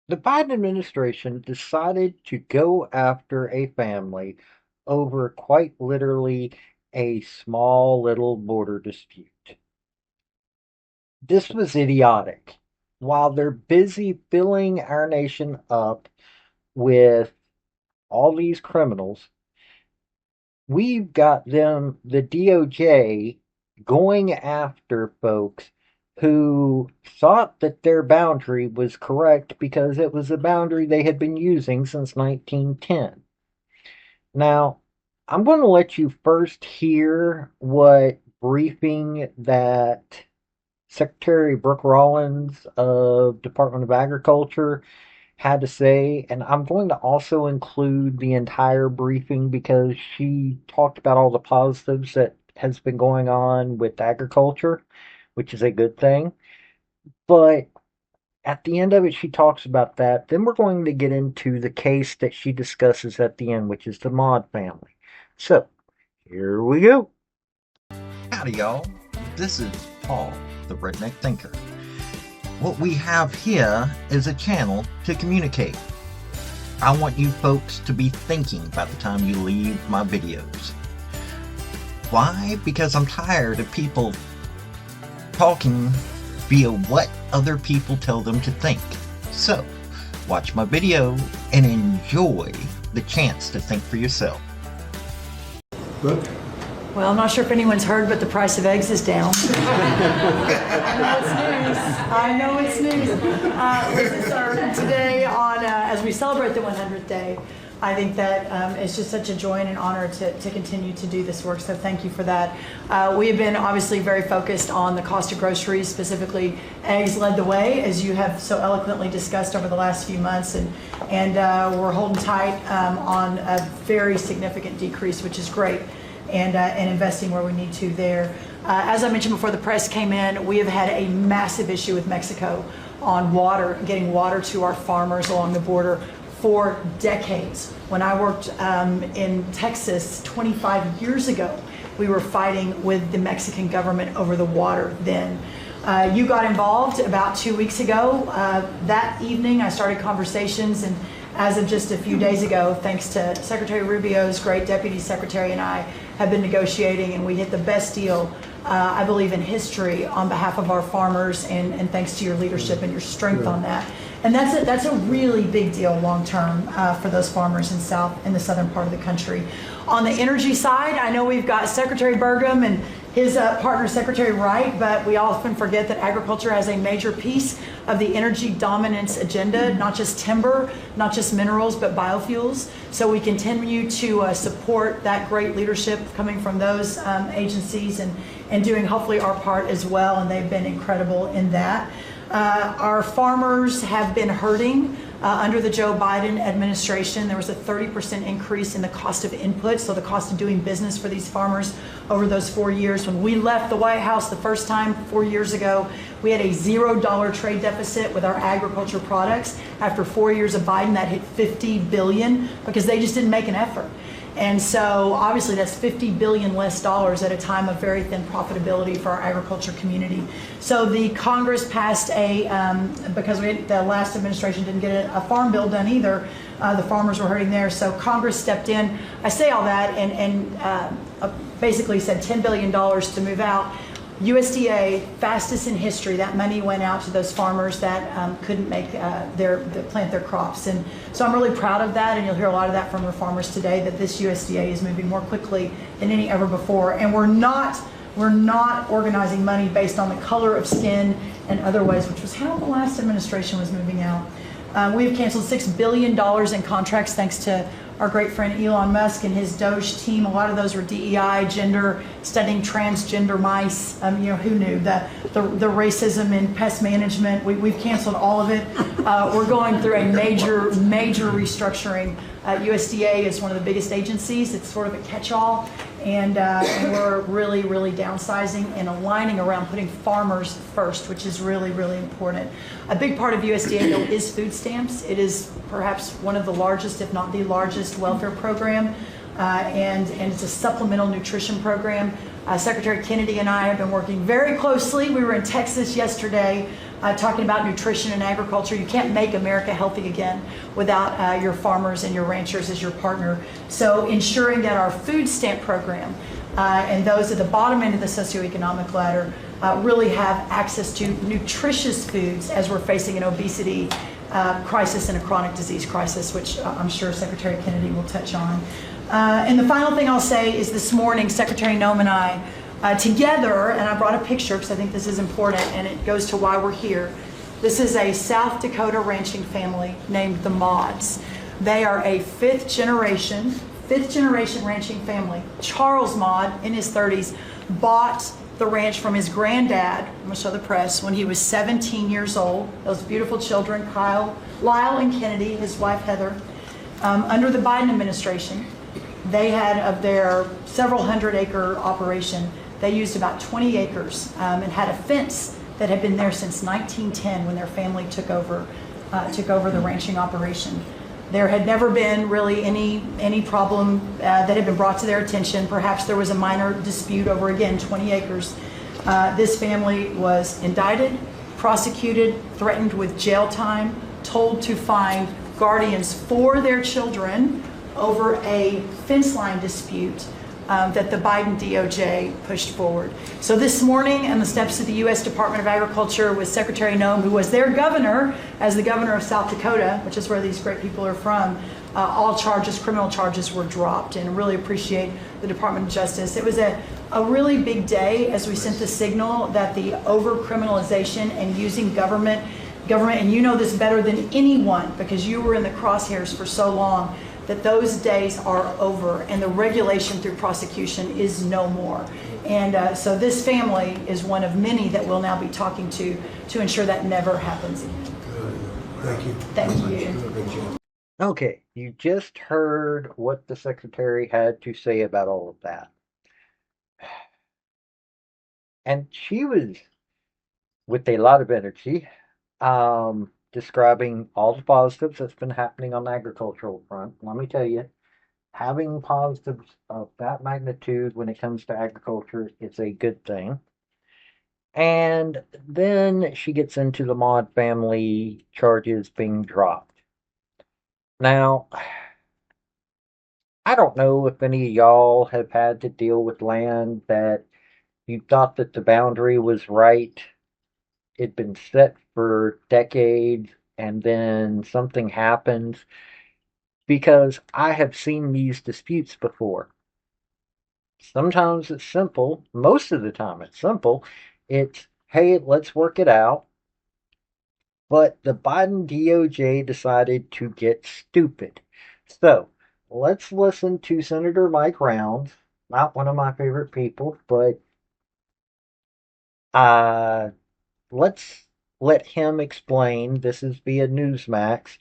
The Biden administration decided to go after a family over quite literally a small little border dispute. This was idiotic. While they're busy filling our nation up with all these criminals, we've got the DOJ, going after folks who thought that their boundary was correct because it was a boundary they had been using since 1910. Now, I'm going to let you first hear what briefing that Secretary Brooke Rollins of Department of Agriculture had to say, and I'm going to also include the entire briefing because she talked about all the positives that has been going on with agriculture, which is a good thing. But at the end of it, she talks about that. Then we're going to get into the case that she discusses at the end, which is the Maude family. So, here we go. Howdy, y'all. This is Paul, the Redneck Thinker. What we have here is a channel to communicate. I want you folks to be thinking by the time you leave my videos. Why? Because I'm tired of people talking via what other people tell them to think. So, watch my video and enjoy the chance to think for yourself. Good. Well, I'm not sure if anyone's heard, but the price of eggs is down. I know it's news. This is our today on as we celebrate the 100th day. I think that it's just such a joy and an honor to continue to do this work. So thank you for that. We have been obviously very focused on the cost of groceries, specifically eggs led the way, as you have so eloquently discussed over the last few months, and we're holding tight on a very significant decrease, which is great. And investing where we need to there. As I mentioned before the press came in, we have had a massive issue with Mexico on water, getting water to our farmers along the border for decades. When I worked in Texas 25 years ago, we were fighting with the Mexican government over the water then. You got involved about 2 weeks ago. That evening I started conversations, and as of just a few days ago, thanks to Secretary Rubio's great deputy secretary and I, have been negotiating, and we hit the best deal, I believe, in history on behalf of our farmers, and thanks to your leadership and your strength on that. And that's a really big deal long term for those farmers in the southern part of the country. On the energy side, I know we've got Secretary Burgum and his partner Secretary Wright, but we often forget that agriculture has a major piece of the energy dominance agenda, not just timber, not just minerals, but biofuels. So we continue to support that great leadership coming from those agencies, and doing hopefully our part as well, and they've been incredible in that. Our farmers have been hurting under the Joe Biden administration. There was a 30% increase in the cost of inputs, so the cost of doing business for these farmers over those 4 years. When we left the White House the first time 4 years ago, we had a $0 trade deficit with our agriculture products. After 4 years of Biden, that hit $50 billion because they just didn't make an effort. And so obviously that's $50 billion less dollars at a time of very thin profitability for our agriculture community. So the Congress passed because the last administration didn't get a farm bill done either, the farmers were hurting there, so Congress stepped in. I say all that and basically said $10 billion to move out. USDA, fastest in history, that money went out to those farmers that couldn't make plant their crops. And so I'm really proud of that, and you'll hear a lot of that from our farmers today, that this USDA is moving more quickly than any ever before. And we're not organizing money based on the color of skin and other ways, which was how the last administration was moving out. We have canceled $6 billion in contracts thanks to our great friend Elon Musk and his DOJ team. A lot of those were DEI, gender, studying transgender mice. Who knew? The racism in pest management. We've canceled all of it. We're going through a major restructuring. USDA is one of the biggest agencies. It's sort of a catch-all. And we're really downsizing and aligning around putting farmers first, which is really important. A big part of USDA though is food stamps. It is perhaps one of the largest, if not the largest, welfare program, and it's a supplemental nutrition program. Secretary Kennedy and I have been working very closely. We were in Texas yesterday talking about nutrition and agriculture. You can't make America healthy again without your farmers and your ranchers as your partner. So ensuring that our food stamp program and those at the bottom end of the socioeconomic ladder really have access to nutritious foods as we're facing an obesity crisis and a chronic disease crisis, which I'm sure Secretary Kennedy will touch on. And the final thing I'll say is this morning, Secretary Noem and I, together, and I brought a picture because I think this is important and it goes to why we're here. This is a South Dakota ranching family named the Maudes. They are a fifth generation ranching family. Charles Maude, in his 30s, bought the ranch from his granddad, I'm going to show the press, when he was 17 years old. Those beautiful children, Lyle and Kennedy, his wife Heather. Under the Biden administration, they had, of their several hundred acre operation, they used about 20 acres and had a fence that had been there since 1910 when their family took over the ranching operation. There had never been really any problem that had been brought to their attention. Perhaps there was a minor dispute over, again, 20 acres. This family was indicted, prosecuted, threatened with jail time, told to find guardians for their children over a fence line dispute that the Biden DOJ pushed forward. So this morning, on the steps of the U.S. Department of Agriculture with Secretary Noem, who was their governor, as the governor of South Dakota, which is where these great people are from, all criminal charges were dropped, and really appreciate the Department of Justice. It was a really big day as we sent the signal that the over-criminalization and using government, and you know this better than anyone because you were in the crosshairs for so long, that those days are over and the regulation through prosecution is no more. And so this family is one of many that we'll now be talking to ensure that never happens again. Thank you. Thank you. Okay, you just heard what the secretary had to say about all of that. And she was, with a lot of energy, describing all the positives that's been happening on the agricultural front. Let me tell you, having positives of that magnitude when it comes to agriculture is a good thing. And then she gets into the Maude family charges being dropped. Now, I don't know if any of y'all have had to deal with land that you thought that the boundary was right. It'd been set for decades and then something happens, because I have seen these disputes before. Sometimes it's simple. Most of the time it's simple. It's, hey, let's work it out. But the Biden DOJ decided to get stupid. So let's listen to Senator Mike Rounds, not one of my favorite people, but let's let him explain, this is via Newsmax,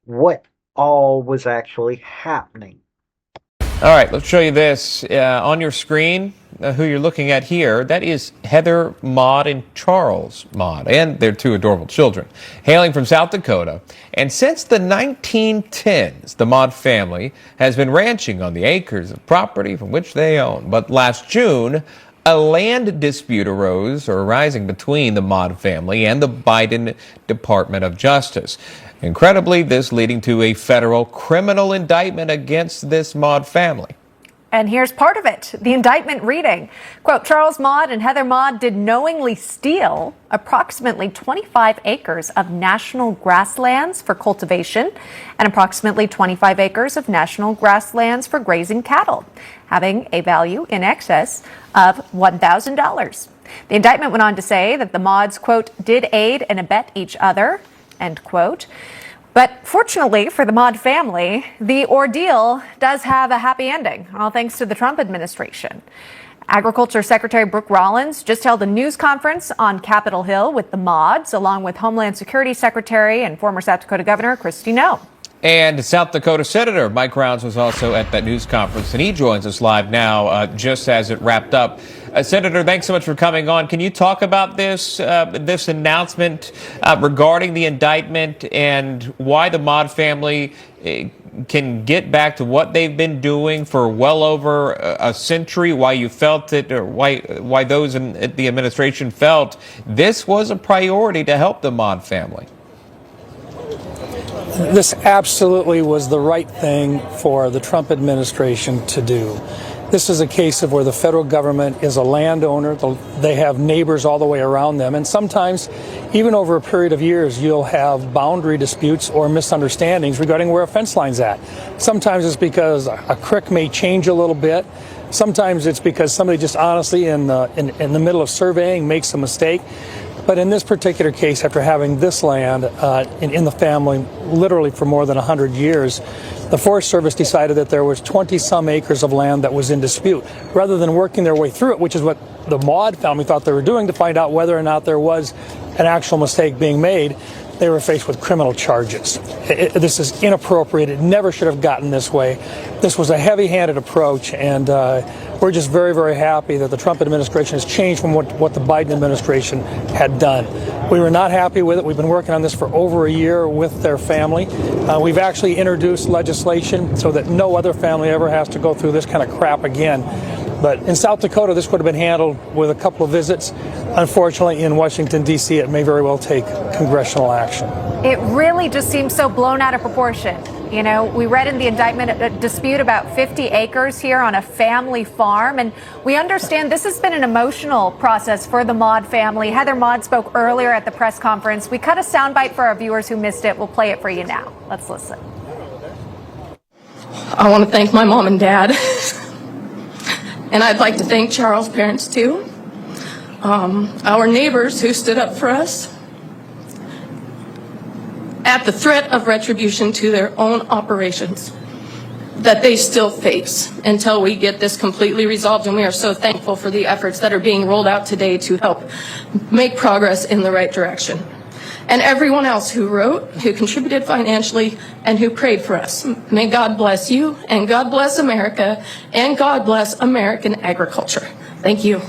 what all was actually happening. All right, let's show you this on your screen. Who you're looking at here, that is Heather Maude and Charles Maude, and their two adorable children, hailing from South Dakota. And since the 1910s, the Maude family has been ranching on the acres of property from which they own. But last June, a land dispute arose, or arising, between the Maude family and the Biden Department of Justice. Incredibly, this leading to a federal criminal indictment against this Maude family. And here's part of it. The indictment reading, quote, Charles Maude and Heather Maude did knowingly steal approximately 25 acres of national grasslands for cultivation and approximately 25 acres of national grasslands for grazing cattle, having a value in excess of $1,000. The indictment went on to say that the Maudes, quote, did aid and abet each other, end quote. But fortunately for the Maude family, the ordeal does have a happy ending, all thanks to the Trump administration. Agriculture Secretary Brooke Rollins just held a news conference on Capitol Hill with the Maudes, along with Homeland Security Secretary and former South Dakota Governor Kristi Noem. And South Dakota Senator Mike Rounds was also at that news conference, and he joins us live now just as it wrapped up. Senator, thanks so much for coming on. Can you talk about this announcement regarding the indictment and why the Maude family can get back to what they've been doing for well over a century? Why you felt it, or why those in the administration felt this was a priority to help the Maude family? This absolutely was the right thing for the Trump administration to do. This is a case of where the federal government is a landowner. They have neighbors all the way around them. And sometimes, even over a period of years, you'll have boundary disputes or misunderstandings regarding where a fence line's at. Sometimes it's because a creek may change a little bit. Sometimes it's because somebody just honestly in the middle of surveying makes a mistake. But in this particular case, after having this land in the family literally for more than 100 years, the Forest Service decided that there was 20-some acres of land that was in dispute. Rather than working their way through it, which is what the Maude family thought they were doing to find out whether or not there was an actual mistake being made, they were faced with criminal charges. This is inappropriate. It never should have gotten this way. This was a heavy-handed approach, and we're just very, very happy that the Trump administration has changed from what the Biden administration had done. We were not happy with it. We've been working on this for over a year with their family. We've actually introduced legislation so that no other family ever has to go through this kind of crap again. But in South Dakota, this would have been handled with a couple of visits. Unfortunately, in Washington, D.C., it may very well take congressional action. It really just seems so blown out of proportion. You know, we read in the indictment a dispute about 50 acres here on a family farm. And we understand this has been an emotional process for the Maude family. Heather Maude spoke earlier at the press conference. We cut a soundbite for our viewers who missed it. We'll play it for you now. Let's listen. I want to thank my mom and dad. And I'd like to thank Charles' parents, too. Our neighbors who stood up for us at the threat of retribution to their own operations that they still face until we get this completely resolved. And we are so thankful for the efforts that are being rolled out today to help make progress in the right direction. And everyone else who wrote, who contributed financially, and who prayed for us. May God bless you, and God bless America, and God bless American agriculture. Thank you.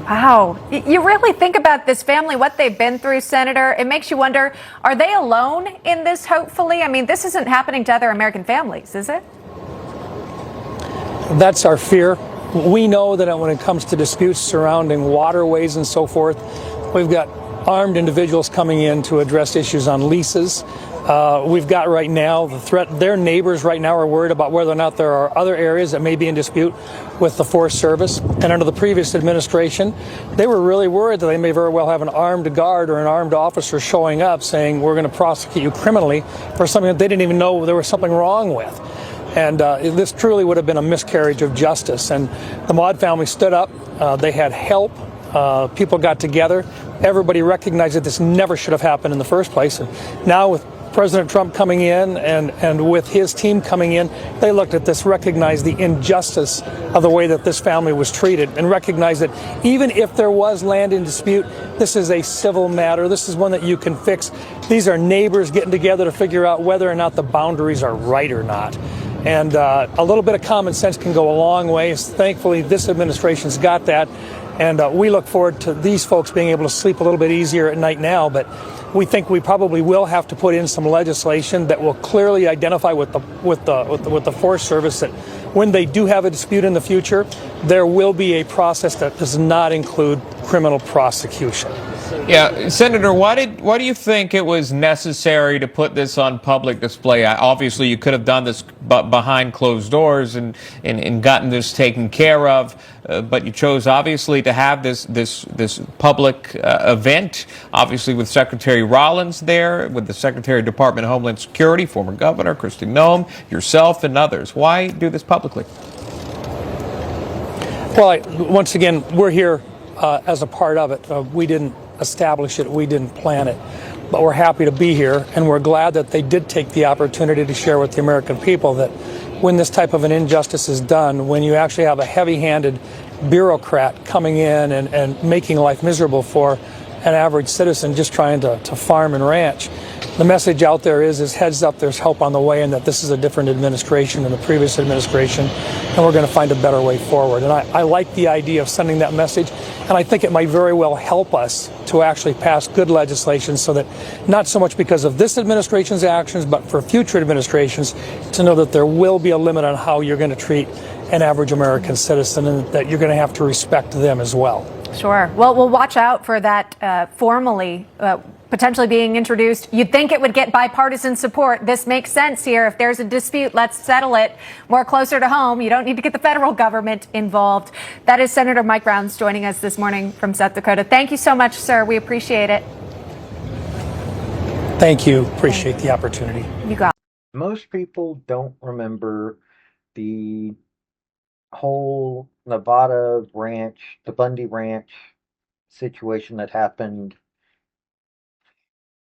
Wow. You really think about this family, what they've been through, Senator. It makes you wonder, are they alone in this, hopefully? I mean, this isn't happening to other American families, is it? That's our fear. We know that when it comes to disputes surrounding waterways and so forth, we've got armed individuals coming in to address issues on leases. We've got right now the threat. Their neighbors right now are worried about whether or not there are other areas that may be in dispute with the Forest Service. And under the previous administration, they were really worried that they may very well have an armed guard or an armed officer showing up saying, we're going to prosecute you criminally for something that they didn't even know there was something wrong with. And this truly would have been a miscarriage of justice. And the Maude family stood up. They had help. People got together. Everybody recognized that this never should have happened in the first place. And now with President Trump coming in and with his team coming in, they looked at this, recognized the injustice of the way that this family was treated, and recognized that even if there was land in dispute, this is a civil matter. This is one that you can fix. These are neighbors getting together to figure out whether or not the boundaries are right or not. And a little bit of common sense can go a long way. Thankfully, this administration's got that. And we look forward to these folks being able to sleep a little bit easier at night now. But we think we probably will have to put in some legislation that will clearly identify with the Forest Service that when they do have a dispute in the future, there will be a process that does not include criminal prosecution. Yeah, Senator, why do you think it was necessary to put this on public display? Obviously, you could have done this behind closed doors and gotten this taken care of, but you chose obviously to have this public event. Obviously, with Secretary Rollins there, with the Secretary of Department of Homeland Security, former Governor Kristi Noem, yourself, and others. Why do this publicly? Well, once again, we're here as a part of it. We didn't establish it, we didn't plan it, but we're happy to be here, and we're glad that they did take the opportunity to share with the American people that when this type of an injustice is done, when you actually have a heavy-handed bureaucrat coming in and making life miserable for an average citizen just trying to farm and ranch. The message out there is heads up, there's help on the way, and that this is a different administration than the previous administration, and we're going to find a better way forward. And I like the idea of sending that message, and I think it might very well help us to actually pass good legislation so that not so much because of this administration's actions, but for future administrations to know that there will be a limit on how you're going to treat an average American citizen and that you're going to have to respect them as well. Sure. Well, we'll watch out for that formally potentially being introduced. You'd think it would get bipartisan support. This makes sense here. If there's a dispute, let's settle it more closer to home. You don't need to get the federal government involved. That is Senator Mike Rounds joining us this morning from South Dakota. Thank you so much, sir. We appreciate it. Thank you. Appreciate the opportunity. You got it. Most people don't remember the whole Nevada ranch, the Bundy Ranch situation that happened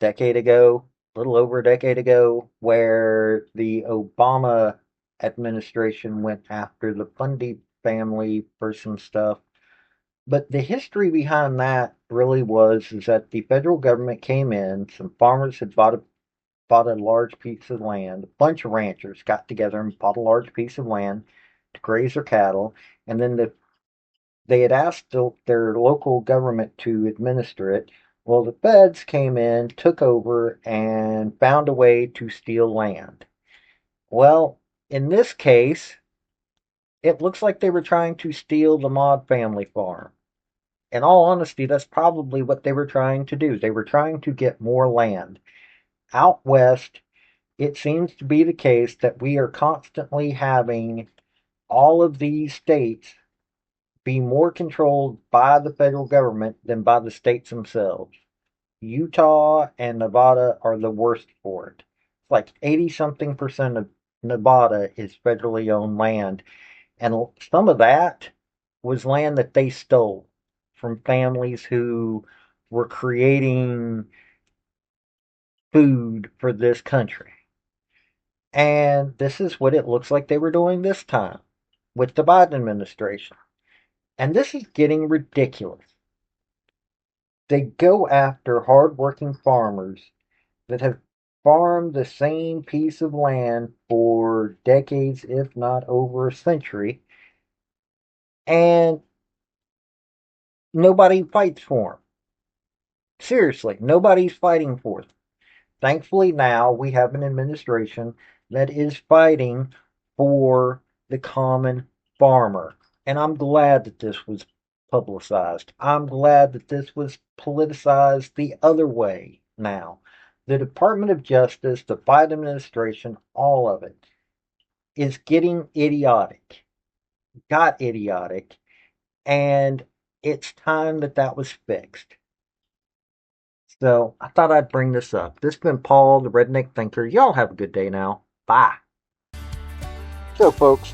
decade ago, a little over a decade ago, where the Obama administration went after the Bundy family for some stuff. But the history behind that really is that the federal government came in, some farmers had bought a large piece of land, a bunch of ranchers got together and bought a large piece of land to graze their cattle, and then they had asked their local government to administer it. Well, the feds came in, took over, and found a way to steal land. Well, in this case, it looks like they were trying to steal the Maude family farm. In all honesty, that's probably what they were trying to do. They were trying to get more land. Out west, it seems to be the case that we are constantly having all of these states be more controlled by the federal government than by the states themselves. Utah and Nevada are the worst for it. It's like 80-something% of Nevada is federally owned land, and some of that was land that they stole from families who were creating food for this country. And this is what it looks like they were doing this time with the Biden administration. And this is getting ridiculous. They go after hardworking farmers that have farmed the same piece of land for decades, if not over a century, and nobody fights for them. Seriously, nobody's fighting for them. Thankfully, now we have an administration that is fighting for the common farmer. And I'm glad that this was publicized. I'm glad that this was politicized the other way now. The Department of Justice, the Biden administration, all of it is getting idiotic. Got idiotic. And it's time that was fixed. So I thought I'd bring this up. This has been Paul, the Redneck Thinker. Y'all have a good day now. Bye. So folks,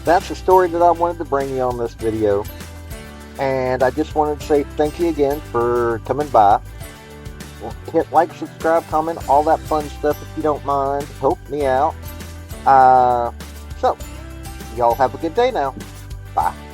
that's the story that I wanted to bring you on this video. And I just wanted to say thank you again for coming by. Hit like, subscribe, comment, all that fun stuff if you don't mind. Help me out. So, y'all have a good day now. Bye.